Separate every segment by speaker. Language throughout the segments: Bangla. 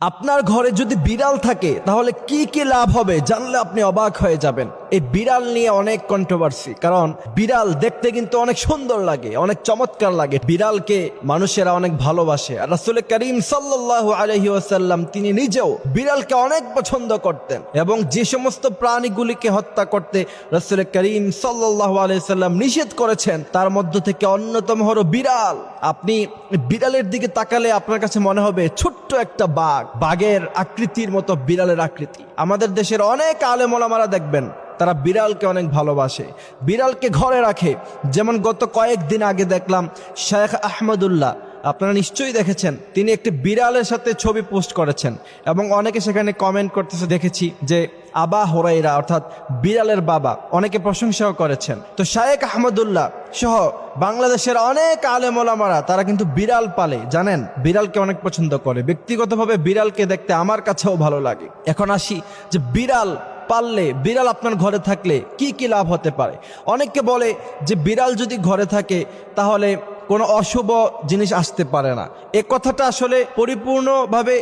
Speaker 1: আপনার ঘরে যদি বিড়াল থাকে তাহলে কি কি লাভ হবে জানলে আপনি অবাক হয়ে যাবেন। এই বিড়াল নিয়ে অনেক কন্ট্রোভার্সি, কারণ বিড়াল দেখতে কিন্তু অনেক সুন্দর লাগে, অনেক চমৎকার লাগে। বিড়ালকে মানুষেরা অনেক ভালোবাসে। আর রাসূল করিম সাল্লাল্লাহু আলাইহি ওয়াসাল্লাম তিনি নিজেও বিড়ালকে অনেক পছন্দ করতেন, এবং যে সমস্ত প্রাণীগুলিকে হত্যা করতে রাসূল করিম সাল্লাল্লাহু আলাইহি ওয়াসাল্লাম নিষেধ করেছেন তার মধ্য থেকে অন্যতম হলো বিড়াল। আপনি বিড়ালের দিকে তাকালে আপনার কাছে মনে হবে ছোট্ট একটা বাঘ, বাঘের আকৃতির মতো বিড়ালের আকৃতি। আমাদের দেশের অনেক আলেম ওলামারা দেখবেন তারা বিড়ালকে অনেক ভালোবাসে, বিড়ালকে ঘরে রাখে। যেমন গত কয়েকদিন আগে দেখলাম শেখ আহমদুল্লাহ, আপনারা নিশ্চয়ই দেখেছেন, তিনি একটি বিড়ালের সাথে ছবি পোস্ট করেছেন এবং অনেকে সেখানে কমেন্ট করতেছে দেখেছি যে আবা হুরায়রা অর্থাৎ বিড়ালের বাবা, অনেকে প্রশংসাও করেছেন। তো শেখ আহমদুল্লাহ সহ বাংলাদেশের অনেক আলেম ওলামারা তারা কিন্তু বিড়াল পালে, জানেন, বিড়ালকে অনেক পছন্দ করে। ব্যক্তিগতভাবে বিড়ালকে দেখতে আমার কাছেও ভালো লাগে। এখন আসি যে বিড়াল পাললে, বিড়াল আপনার ঘরে থাকলে কি কি লাভ হতে পারে। অনেকে বলে যে বিড়াল যদি ঘরে থাকে তাহলে কোনো অশুভ জিনিস আসতে পারে না। এ কথাটা আসলে পরিপূর্ণভাবে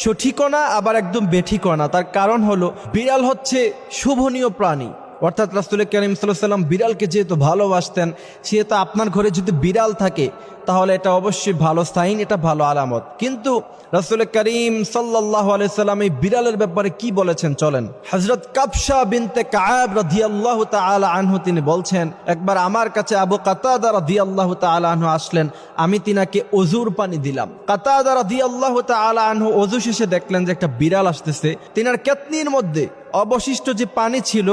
Speaker 1: সঠিকও না, আবার একদম বেঠিকও না। তার কারণ হলো বিড়াল হচ্ছে শুভনীয় প্রাণী, অর্থাৎ রাসূল করিম সাল্লাল্লাহু আলাইহি ওয়াসাল্লাম বিড়ালকে যেহেতু ভালোবাসতেন, সেহেতু আপনার ঘরে যদি বিড়াল থাকে তাহলে এটা অবশ্যই ভালো সাইন, এটা ভালো আলামত। কিন্তু রাসূল করিম সাল্লাল্লাহু আলাইহি ওয়াসাল্লাম এই বিড়ালের ব্যাপারে কি বলেছেন চলেন। হযরত কাবশা বিনতে কাব রাদিয়াল্লাহু তাআলা আনহু তিনি বলছেন, একবার আমার কাছে আবু কাতাদা রাদিয়াল্লাহু তাআলা আনহু আসলেন, আমি তিনাকে ওযুর পানি দিলাম। কাতাদা রাদিয়াল্লাহু তাআলা আনহু ওযু শেষে দেখলেন যে একটা বিড়াল আসতেছে। তিনার কেতনির মধ্যে অবশিষ্ট যে পানি ছিল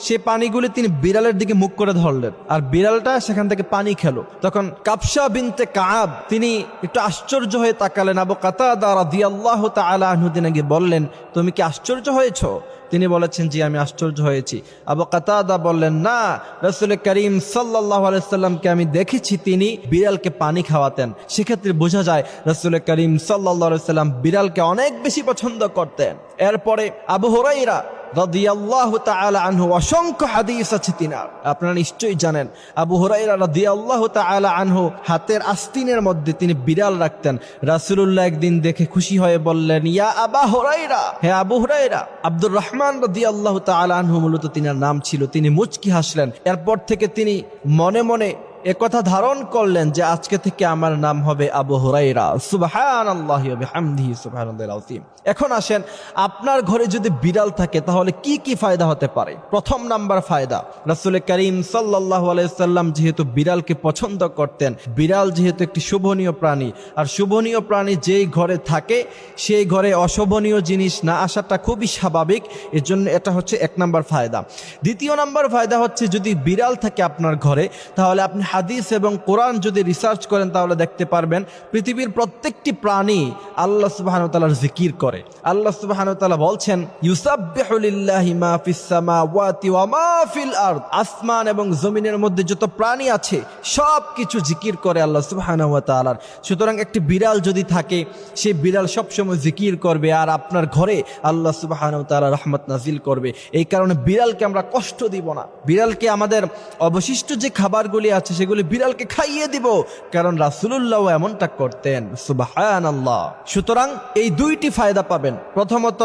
Speaker 1: সেই পানিগুলি তিনি বিড়ালের দিকে মুখ করে ধরলেন, আর বিড়ালটা সেখান থেকে পানি খেলো। তখন কাবশা বিনতে কাব তিনি একটু আশ্চর্য হয়ে তাকালেন। আবু কাতাদা রাদিয়াল্লাহু তাআলা আনহু তিনাকে বললেন, তুমি কি আশ্চর্য হয়েছো? তিনি বলেছেন, জি আমি আশ্চর্য হয়েছি। আবু কাতাদা বললেন, না, রাসূল করিম সাল্লাল্লাহু আলাইহি ওয়াসাল্লামকে আমি দেখেছি তিনি বিড়ালকে পানি খাওয়াতেন। সেক্ষেত্রে বোঝা যায় রাসূল করিম সাল্লাল্লাহু আলাইহি ওয়াসাল্লাম বিড়ালকে অনেক বেশি পছন্দ করতেন। এরপরে আবু হুরায়রা রাদিয়াল্লাহু তাআলা আনহু, অসংখ্য হাদিস আছে তিনার, আপনারা নিশ্চয়ই জানেন। আবু হুরায়রা রাদিয়াল্লাহু তাআলা আনহু হাতের আস্তিনের মধ্যে তিনি বিড়াল রাখতেন। রাসূলুল্লাহ একদিন দেখে খুশি হয়ে বললেন, ইয়া আবা হুরায়রা, হে আবু হুরায়রা। আব্দুর রহমান রাদিয়াল্লাহু তাআলা আনহু মূলত তিনার নাম ছিল। তিনি মুচকি হাসলেন। এরপর থেকে তিনি মনে মনে একথা ধারণ করলেন যে আজকে থেকে আমার নাম হবে আবু হুরায়রা। সুবহানাল্লাহি ওয়া বিহামদিহি সুবহানাল্লাহিল আযীম। এখন আসেন, আপনার ঘরে যদি বিড়াল থাকে তাহলে কি কি ফায়দা হতে পারে। প্রথম নাম্বার ফায়দা, রাসূল করিম সাল্লাল্লাহু আলাইহি ওয়াসাল্লাম যেহেতু বিড়ালকে পছন্দ করতেন, বিড়াল যেহেতু একটি শুভনীয় প্রাণী, আর শুভনীয় প্রাণী যেই ঘরে থাকে সেই ঘরে অশোভনীয় জিনিস না আসাটা খুবই স্বাভাবিক। এজন্য এটা হচ্ছে এক নাম্বার ফায়দা। দ্বিতীয় নাম্বার ফায়দা হচ্ছে, যদি বিড়াল থাকে আপনার ঘরে তাহলে আপনি হাদিস এবং কোরআন যদি রিসার্চ করেন তাহলে দেখতে পারবেন পৃথিবীর প্রত্যেকটি প্রাণী আল্লাহ সুবহানাহু ওয়া তাআলার জিকির করে। আল্লাহ সুবহানাহু ওয়া তাআলা বলছেন, ইউসাব্বিহু লিল্লাহি মা ফিস সামাওয়াতি ওয়া মা ফিল আরদ, আসমান এবং জমিনের মধ্যে যত প্রাণী আছে সব কিছু জিকির করে আল্লাহ সুবহানাহু ওয়া তাআলার। সুতরাং একটি বিড়াল যদি থাকে, সেই বিড়াল সবসময় জিকির করবে, আর আপনার ঘরে আল্লাহ সুবহানাহু ওয়া তাআলা রহমত নাজিল করবে। এই কারণে বিড়ালকে আমরা কষ্ট দিব না। বিড়ালকে আমাদের অবশিষ্ট যে খাবারগুলি আছে সেগুলি বিড়ালকে খাইয়ে দিব, কারণ রাসূলুল্লাহ এমনটা করতেন। সুবহানাল্লাহ। সুতরাং এই দুইটি ফায়দা পাবেন। প্রথমত,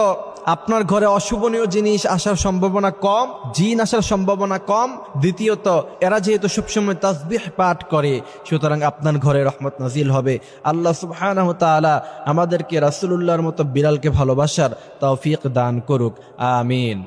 Speaker 1: আপনার ঘরে অশুভনীয় জিনিস আসার সম্ভাবনা কম, জিন আসার সম্ভাবনা কম। দ্বিতীয়ত, এরা যেহেতু সবসময় তাসবিহ পাঠ করে, সুতরাং আপনার ঘরে রহমত নাজিল হবে। আল্লাহ সুবহানাহু ওয়া তাআলা আমাদেরকে রাসূলুল্লাহর মতো বিড়ালকে ভালোবাসার তৌফিক দান করুক। আমিন।